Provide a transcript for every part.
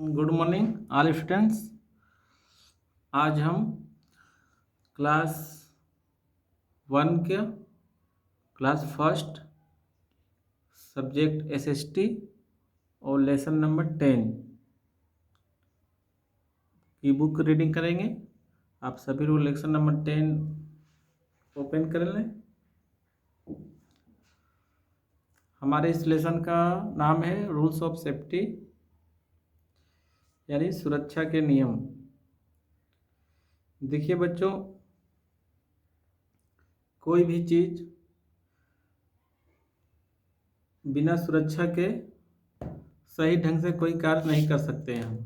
Good morning all students. आज हम class one के क्लास फर्स्ट सब्जेक्ट एसएसटी और लेसन नंबर 10 की बुक रीडिंग करेंगे। आप सभी लोग लेसन नंबर 10 ओपन कर लें। हमारे इस लेसन का नाम है रूल्स ऑफ सेफ्टी, यानी सुरक्षा के नियम। देखिए बच्चों, कोई भी चीज़ बिना सुरक्षा के सही ढंग से कोई कार्य नहीं कर सकते हैं हम।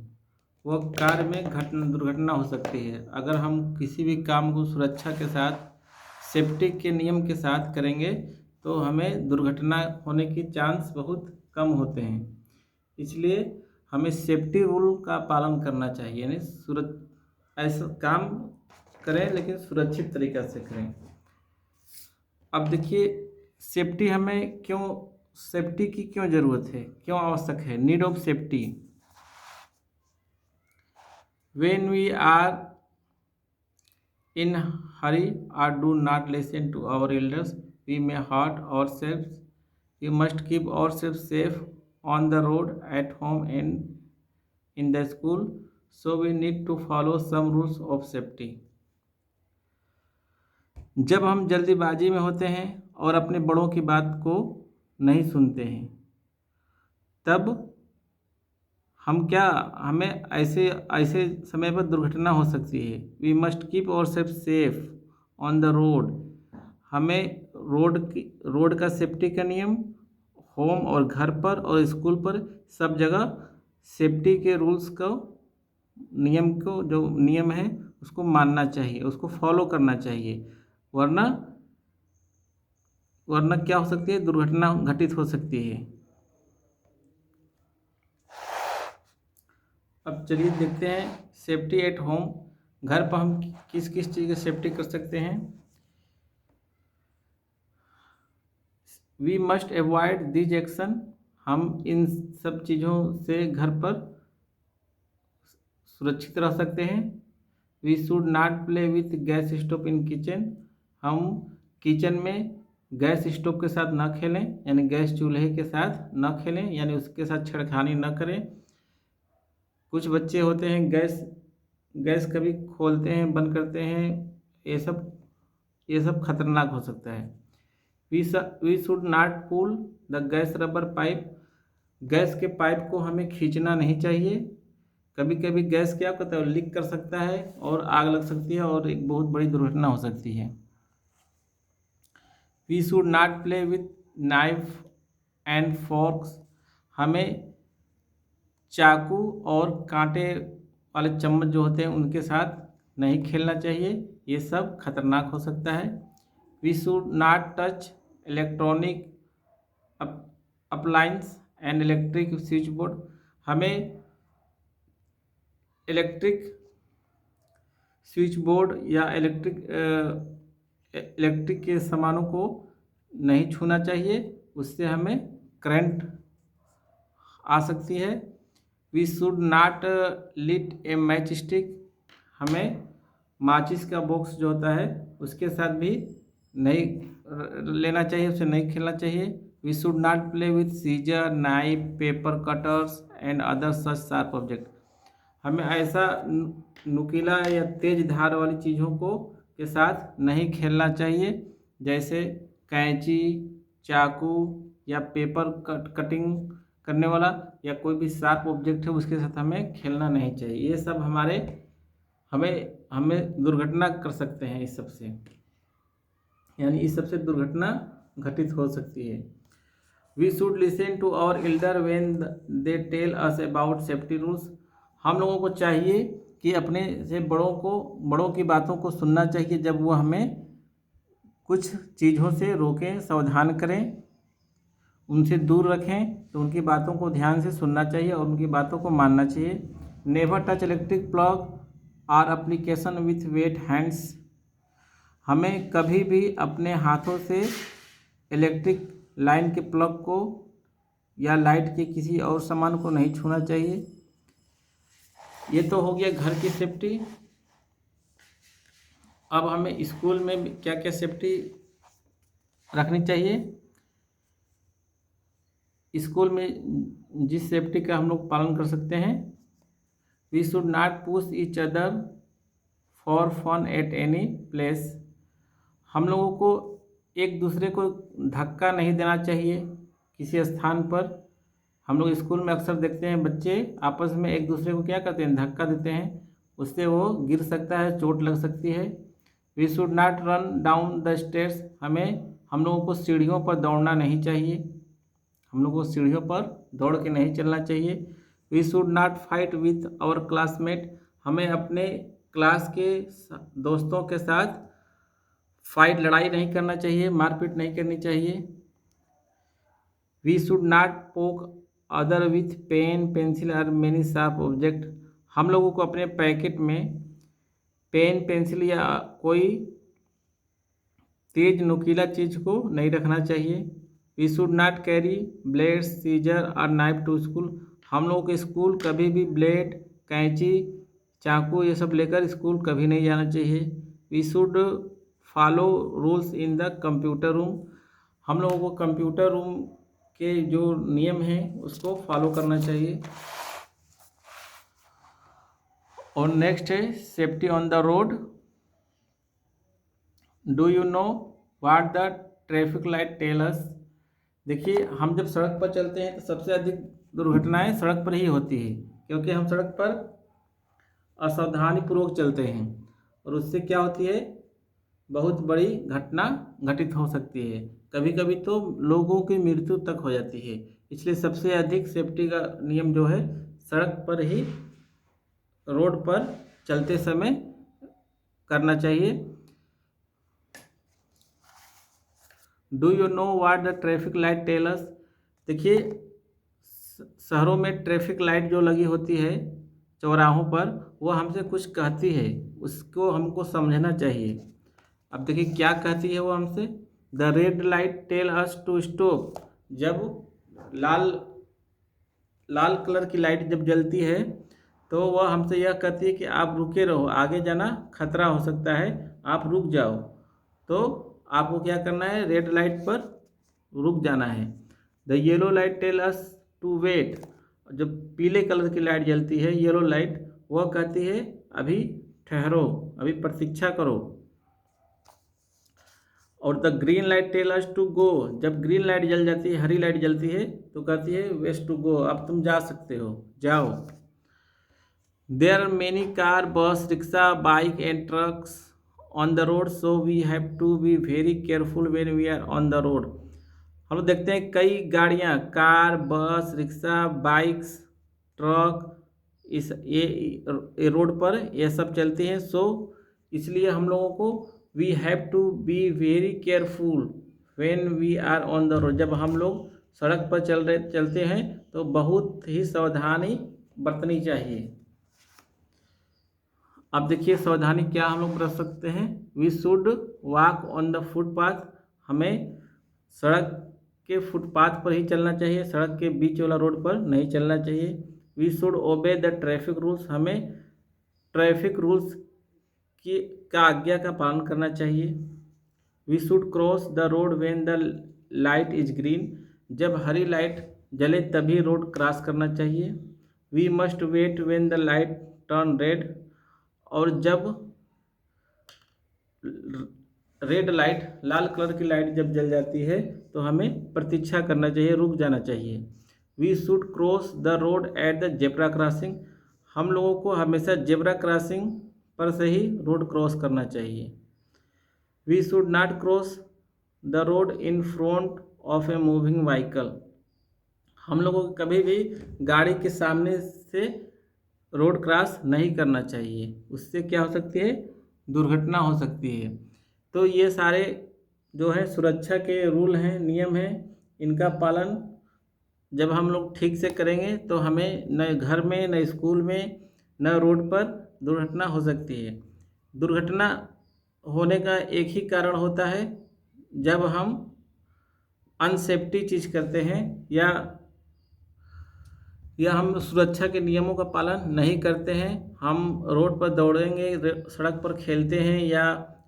वह कार्य में दुर्घटना हो सकती है। अगर हम किसी भी काम को सुरक्षा के साथ, सेफ्टी के नियम के साथ करेंगे तो हमें दुर्घटना होने की चांस बहुत कम होते हैं। इसलिए हमें सेफ्टी रूल का पालन करना चाहिए, यानी ऐसा काम करें लेकिन सुरक्षित तरीक़ा से करें। अब देखिए, सेफ्टी की क्यों ज़रूरत है, क्यों आवश्यक है। Need of safety. When we are in hurry or do not listen to our elders, we may hurt ourselves. We must keep ourselves safe on the road, at home and in the school. So we need to follow some rules of safety. जब हम जल्दीबाजी में होते हैं और अपने बड़ों की बात को नहीं सुनते हैं, तब हमें ऐसे समय पर दुर्घटना हो सकती है। We must keep our self safe on the road. हमें रोड का सेफ्टी का नियम होम और घर पर और स्कूल पर सब जगह सेफ्टी के रूल्स को जो नियम है उसको मानना चाहिए, उसको फॉलो करना चाहिए। वरना क्या हो सकती है, दुर्घटना घटित हो सकती है। अब चलिए देखते हैं सेफ्टी एट होम। घर पर हम किस किस चीज़ की सेफ्टी कर सकते हैं। We must avoid this action. हम इन सब चीज़ों से घर पर सुरक्षित रह सकते हैं। We should not play with gas stove in kitchen. हम किचन में गैस स्टोव के साथ न खेलें, यानी गैस चूल्हे के साथ न खेलें, यानी उसके साथ छेड़खानी न करें। कुछ बच्चे होते हैं गैस कभी खोलते हैं, बंद करते हैं, ये सब खतरनाक हो सकता है। We should not pull the gas rubber pipe. Gas के पाइप को हमें खींचना नहीं चाहिए। कभी कभी गैस क्या करता है, लीक कर सकता है और आग लग सकती है और एक बहुत बड़ी दुर्घटना हो सकती है। We should not play with knife and forks. हमें चाकू और कांटे वाले चम्मच जो होते हैं उनके साथ नहीं खेलना चाहिए, ये सब खतरनाक हो सकता है। We should not touch electronic appliance and electric switch board. हमें इलेक्ट्रिक स्विच बोर्ड या इलेक्ट्रिक के सामानों को नहीं छूना चाहिए, उससे हमें करंट आ सकती है। We should not lit a match stick. हमें माचिस का बॉक्स जो होता है उसके साथ भी नहीं लेना चाहिए, उससे नहीं खेलना चाहिए। We should not play with scissor, knife, paper cutters and other such sharp object. हमें ऐसा नुकीला या तेज धार वाली चीज़ों के साथ नहीं खेलना चाहिए, जैसे कैंची, चाकू या पेपर कटिंग करने वाला या कोई भी शार्प ऑब्जेक्ट है उसके साथ हमें खेलना नहीं चाहिए। ये सब हमें दुर्घटना कर सकते हैं। इस सब से दुर्घटना घटित हो सकती है। We should listen to our elder when they tell us about safety rules. हम लोगों को चाहिए कि अपने से बड़ों की बातों को सुनना चाहिए। जब वो हमें कुछ चीज़ों से रोकें, सावधान करें, उनसे दूर रखें, तो उनकी बातों को ध्यान से सुनना चाहिए और उनकी बातों को मानना चाहिए। नेवर टच इलेक्ट्रिक प्लग और एप्लीकेशन विथ वेट हैंड्स। हमें कभी भी अपने हाथों से इलेक्ट्रिक लाइन के प्लग को या लाइट के किसी और सामान को नहीं छूना चाहिए। ये तो हो गया घर की सेफ्टी। अब हमें स्कूल में क्या क्या सेफ्टी रखनी चाहिए। स्कूल में जिस सेफ्टी का हम लोग पालन कर सकते हैं, we should not push each other for fun at any place. हम लोगों को एक दूसरे को धक्का नहीं देना चाहिए किसी स्थान पर। हम लोग स्कूल में अक्सर देखते हैं बच्चे आपस में एक दूसरे को क्या करते हैं, धक्का देते हैं, उससे वो गिर सकता है, चोट लग सकती है। We should not run down the stairs. हम लोगों को सीढ़ियों पर दौड़ना नहीं चाहिए, हम लोगों को सीढ़ियों पर दौड़ के नहीं चलना चाहिए। We should not fight with our classmate. हमें अपने क्लास के दोस्तों के साथ फाइट, लड़ाई नहीं करना चाहिए, मारपीट नहीं करनी चाहिए। वी शुड नॉट पोक अदर विथ पेन पेंसिल और मेनी शार्प ऑब्जेक्ट। हम लोगों को अपने पैकेट में पेन पेंसिल या कोई तेज नुकीला चीज़ को नहीं रखना चाहिए। We should not carry blade scissor और नाइफ टू स्कूल। हम लोगों के स्कूल कभी भी ब्लेड, कैंची, चाकू ये सब लेकर स्कूल कभी नहीं जाना चाहिए। We should follow rules in the computer room. हम लोगों को कंप्यूटर रूम के जो नियम हैं उसको फॉलो करना चाहिए। और नेक्स्ट है safety on the road. Do you know what the traffic light tell us. देखिए, हम जब सड़क पर चलते हैं तो सबसे अधिक दुर्घटनाएं सड़क पर ही होती है, क्योंकि हम सड़क पर असावधानीपूर्वक चलते हैं और उससे क्या होती है, बहुत बड़ी घटना घटित हो सकती है। कभी कभी तो लोगों की मृत्यु तक हो जाती है। इसलिए सबसे अधिक सेफ्टी का नियम जो है सड़क पर ही, रोड पर चलते समय करना चाहिए। Do you know what the traffic light tell us. देखिए, शहरों में ट्रैफिक लाइट जो लगी होती है चौराहों पर, वो हमसे कुछ कहती है, उसको हमको समझना चाहिए। अब देखिए क्या कहती है वो हमसे। The red light tell us to stop. जब लाल लाल कलर की लाइट जब जलती है तो वह हमसे यह कहती है कि आप रुके रहो, आगे जाना खतरा हो सकता है, आप रुक जाओ। तो आपको क्या करना है, रेड लाइट पर रुक जाना है। The yellow light tell us to wait. जब पीले कलर की लाइट जलती है, येलो लाइट, वह कहती है अभी ठहरो, अभी प्रतीक्षा करो। और the green light tell us to go. जब ग्रीन लाइट जल जाती है, हरी लाइट जलती है, तो कहती है वेस्ट टू गो, अब तुम जा सकते हो, जाओ। There are many car, bus, rickshaw, bike and trucks on the road, so we have to be very careful when we are on the road. हम लोग देखते हैं कई गाड़ियाँ, कार, बस, रिक्शा, बाइक्स, ट्रक, ये रोड पर ये सब चलती हैं। सो इसलिए हम लोगों को we have to be very careful when we are on the road. जब हम लोग सड़क पर चलते हैं तो बहुत ही सावधानी बरतनी चाहिए। अब देखिए सावधानी क्या हम लोग बरत सकते हैं। We should walk on the footpath. हमें सड़क के फुटपाथ पर ही चलना चाहिए, सड़क के बीच वाला रोड पर नहीं चलना चाहिए। We should obey the traffic rules. हमें ट्रैफिक रूल्स की आज्ञा का पालन करना चाहिए। We should cross the road when the light is green. जब हरी लाइट जले तभी रोड क्रॉस करना चाहिए। We must wait when the light turn red. और जब रेड लाइट, लाल कलर की लाइट जब जल जाती है तो हमें प्रतीक्षा करना चाहिए, रुक जाना चाहिए। We should cross the road at the zebra crossing. हम लोगों को हमेशा जेब्रा क्रॉसिंग पर से ही रोड क्रॉस करना चाहिए। We should not cross the road in front of a moving vehicle. हम लोगों को कभी भी गाड़ी के सामने से रोड क्रॉस नहीं करना चाहिए, उससे क्या हो सकती है, दुर्घटना हो सकती है। तो ये सारे जो है सुरक्षा के रूल हैं, नियम हैं, इनका पालन जब हम लोग ठीक से करेंगे तो हमें न घर में, न स्कूल में, न रोड पर दुर्घटना हो सकती है। दुर्घटना होने का एक ही कारण होता है, जब हम अनसेफ्टी चीज़ करते हैं या या हम सुरक्षा के नियमों का पालन नहीं करते हैं, हम रोड पर दौड़ेंगे, सड़क पर खेलते हैं, या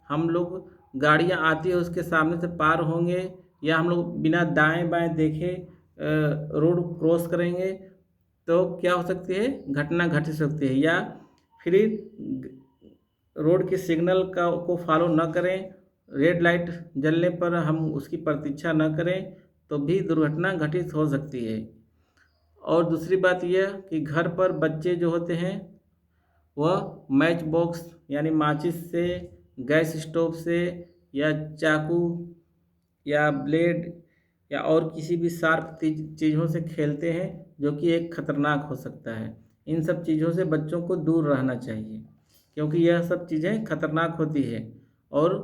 हम लोग गाड़ियाँ आती है उसके सामने से पार होंगे, या हम लोग बिना दाएं बाएं देखे रोड क्रॉस करेंगे, तो क्या हो सकती है, घटना घट सकती है। या फिर रोड के सिग्नल को फॉलो न करें, रेड लाइट जलने पर हम उसकी प्रतीक्षा न करें, तो भी दुर्घटना घटित हो सकती है। और दूसरी बात यह कि घर पर बच्चे जो होते हैं वह मैच बॉक्स यानी माचिस से, गैस स्टोव से, या चाकू या ब्लेड या और किसी भी शार्प चीज़ों से खेलते हैं, जो कि एक खतरनाक हो सकता है। इन सब चीज़ों से बच्चों को दूर रहना चाहिए, क्योंकि यह सब चीज़ें खतरनाक होती है और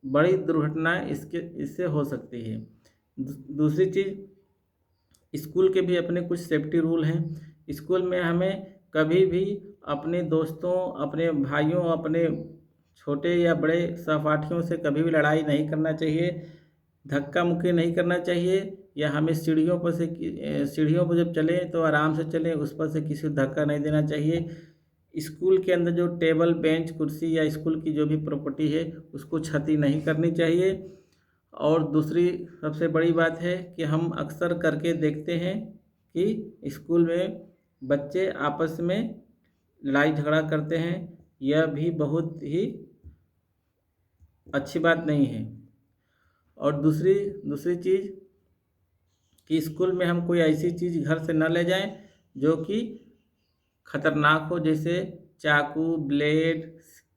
बड़ी दुर्घटनाएं इससे हो सकती है। दूसरी चीज़, स्कूल के भी अपने कुछ सेफ्टी रूल हैं। स्कूल में हमें कभी भी अपने दोस्तों, अपने भाइयों, अपने छोटे या बड़े सहपाठियों से कभी भी लड़ाई नहीं करना चाहिए, धक्का मुक्की नहीं करना चाहिए, या हमें सीढ़ियों पर जब चलें तो आराम से चलें, उस पर से किसी को धक्का नहीं देना चाहिए। स्कूल के अंदर जो टेबल, बेंच, कुर्सी या स्कूल की जो भी प्रॉपर्टी है उसको क्षति नहीं करनी चाहिए। और दूसरी सबसे बड़ी बात है कि हम अक्सर करके देखते हैं कि स्कूल में बच्चे आपस में लड़ाई झगड़ा करते हैं, यह भी बहुत ही अच्छी बात नहीं है। और दूसरी दूसरी चीज़ कि स्कूल में हम कोई ऐसी चीज़ घर से न ले जाएं जो कि खतरनाक हो, जैसे चाकू, ब्लेड,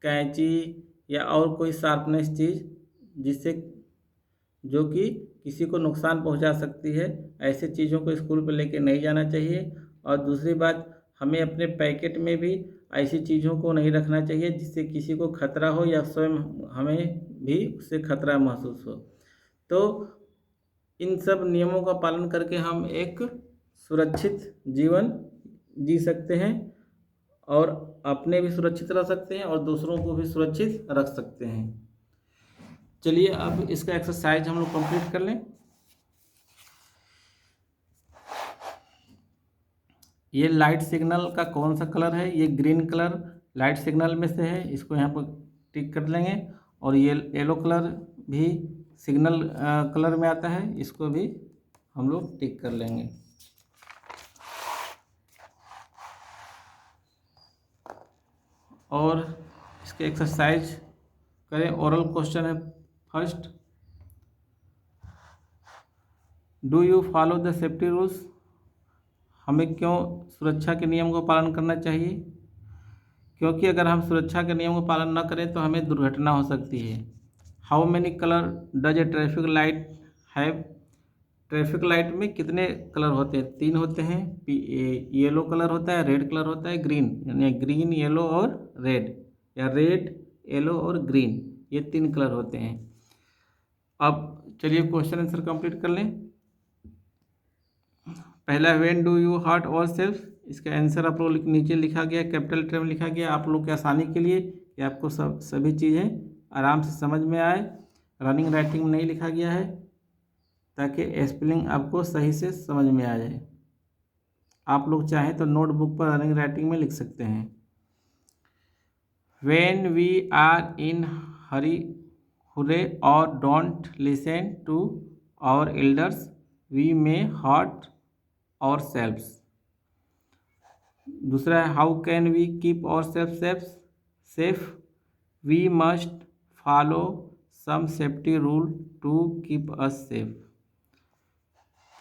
कैंची या और कोई शार्पनेस चीज़ जिससे जो कि किसी को नुकसान पहुंचा सकती है, ऐसे चीज़ों को स्कूल पर लेके नहीं जाना चाहिए। और दूसरी बात, हमें अपने पैकेट में भी ऐसी चीज़ों को नहीं रखना चाहिए जिससे किसी को खतरा हो या स्वयं हमें भी उससे खतरा महसूस हो। तो इन सब नियमों का पालन करके हम एक सुरक्षित जीवन जी सकते हैं और अपने भी सुरक्षित रह सकते हैं और दूसरों को भी सुरक्षित रख सकते हैं। चलिए अब इसका एक्सरसाइज हम लोग कंप्लीट कर लें। ये लाइट सिग्नल का कौन सा कलर है? ये ग्रीन कलर लाइट सिग्नल में से है, इसको यहाँ पर टिक कर लेंगे। और ये येलो कलर भी सिग्नल कलर में आता है, इसको भी हम लोग टिक कर लेंगे। और इसके एक्सरसाइज करें। ओरल क्वेश्चन है first, do you follow the safety rules? हमें क्यों सुरक्षा के नियम का पालन करना चाहिए? क्योंकि अगर हम सुरक्षा के नियम का पालन न करें तो हमें दुर्घटना हो सकती है। How many colour does a traffic light have? Traffic light में कितने कलर होते हैं? 3 होते हैं। येलो कलर होता है, रेड कलर होता है, ग्रीन, यानी ग्रीन, येलो और रेड, या रेड, येलो और ग्रीन, ये 3 कलर होते हैं। अब चलिए क्वेश्चन आंसर कंप्लीट कर लें। पहला, when do you hurt our self? इसका आंसर आप लोग नीचे लिखा गया, कैपिटल लेटर में लिखा गया आप लोग के आसानी के लिए कि आपको सभी चीज़ें आराम से समझ में आए। रनिंग राइटिंग में नहीं लिखा गया है ताकि स्पेलिंग आपको सही से समझ में आ जाए। आप लोग चाहें तो नोटबुक पर रनिंग राइटिंग में लिख सकते हैं। When we are in hurry hurry और don't listen to our elders we may hurt our selves. दूसरा है, how can we keep our self safe? We must follow some safety rule to keep us safe.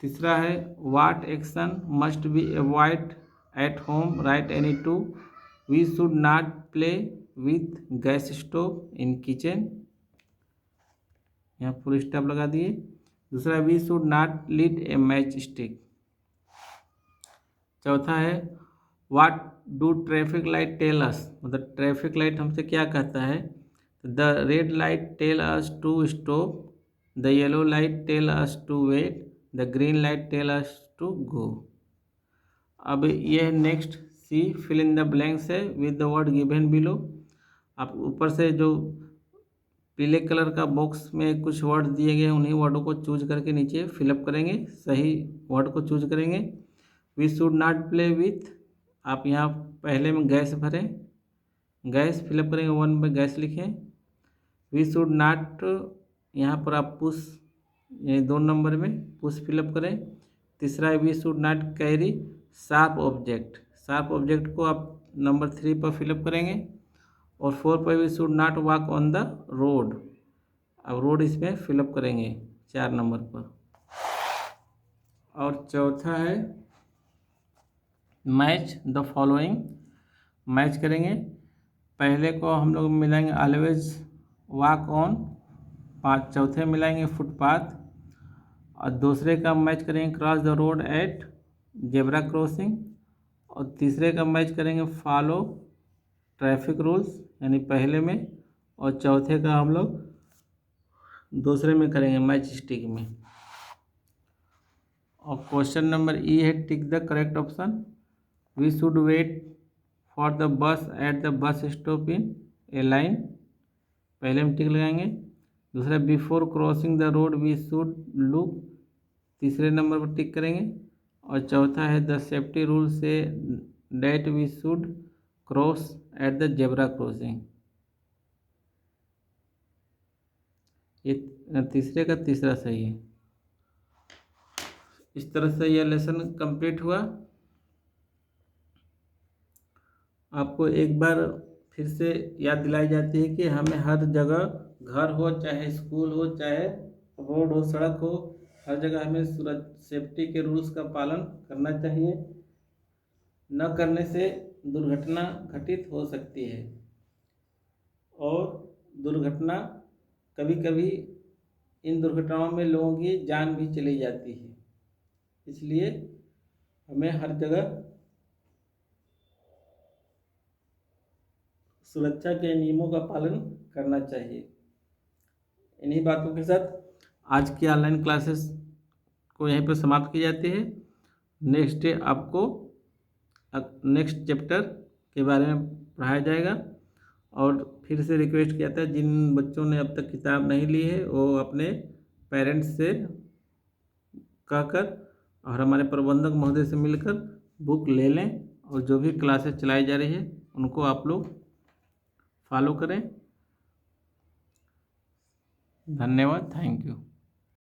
तीसरा है, what action must be avoid at home? Write any two. We should not play with gas stove in kitchen, यहाँ full stop लगा दिए। दूसरा, we should not लीट a match stick. चौथा है, what do traffic light tell us? मतलब traffic light हमसे क्या कहता है? The red light tell us to stop, the yellow light tell us to wait, the green light tell us to go. अब यह next C fill in the blanks है with the word given below. आप ऊपर से जो पीले colour का box में कुछ वर्ड दिए गए हैं उन्हीं वर्डों को चूज करके नीचे फिलअप करेंगे, सही वर्ड को चूज करेंगे। We should not play with, आप यहाँ पहले में गैस भरें, गैस फिलअप करेंगे, 1 में गैस लिखें। वी शुड नॉट, यहाँ पर आप पुश, यानी 2 नंबर में पुश फिलअप करें। तीसरा है we should not carry sharp object, sharp object को आप नंबर 3 पर फिलअप करेंगे। और 4 पर we should not walk on the road, अब रोड इसमें फिलअप करेंगे 4 नंबर पर। और चौथा है मैच द फॉलोइंग, मैच करेंगे। पहले को हम लोग मिलाएंगे ऑलवेज वॉक ऑन, चौथे मिलाएंगे फुटपाथ, और दूसरे का मैच करेंगे cross the road at zebra crossing, और तीसरे का मैच करेंगे फॉलो ट्रैफिक रूल्स, यानी पहले में, और चौथे का हम लोग दूसरे में करेंगे मैच स्टिक में। और क्वेश्चन नंबर ई है tick the correct option. We should wait for the bus at the bus stop in a line, पहले में टिक लगाएंगे। दूसरा before crossing the road we should look, तीसरे नंबर पर टिक करेंगे। और चौथा है द सेफ्टी रूल से that we should cross at the zebra crossing, ये तीसरे का तीसरा सही है। इस तरह से यह लेसन कंप्लीट हुआ। आपको एक बार फिर से याद दिलाई जाती है कि हमें हर जगह, घर हो चाहे स्कूल हो चाहे रोड हो सड़क हो, हर जगह हमें सेफ्टी के रूल्स का पालन करना चाहिए। न करने से दुर्घटना घटित हो सकती है, और दुर्घटना कभी कभी, इन दुर्घटनाओं में लोगों की जान भी चली जाती है। इसलिए हमें हर जगह सुरक्षा के नियमों का पालन करना चाहिए। इन्हीं बातों के साथ आज की ऑनलाइन क्लासेस को यहीं पर समाप्त की जाती है। नेक्स्ट डे आपको नेक्स्ट चैप्टर के बारे में पढ़ाया जाएगा। और फिर से रिक्वेस्ट किया था, जिन बच्चों ने अब तक किताब नहीं ली है वो अपने पेरेंट्स से कहकर और हमारे प्रबंधक महोदय से मिलकर बुक ले लें, और जो भी क्लासेस चलाई जा रही है उनको आप लोग फॉलो करें। धन्यवाद, थैंक यू।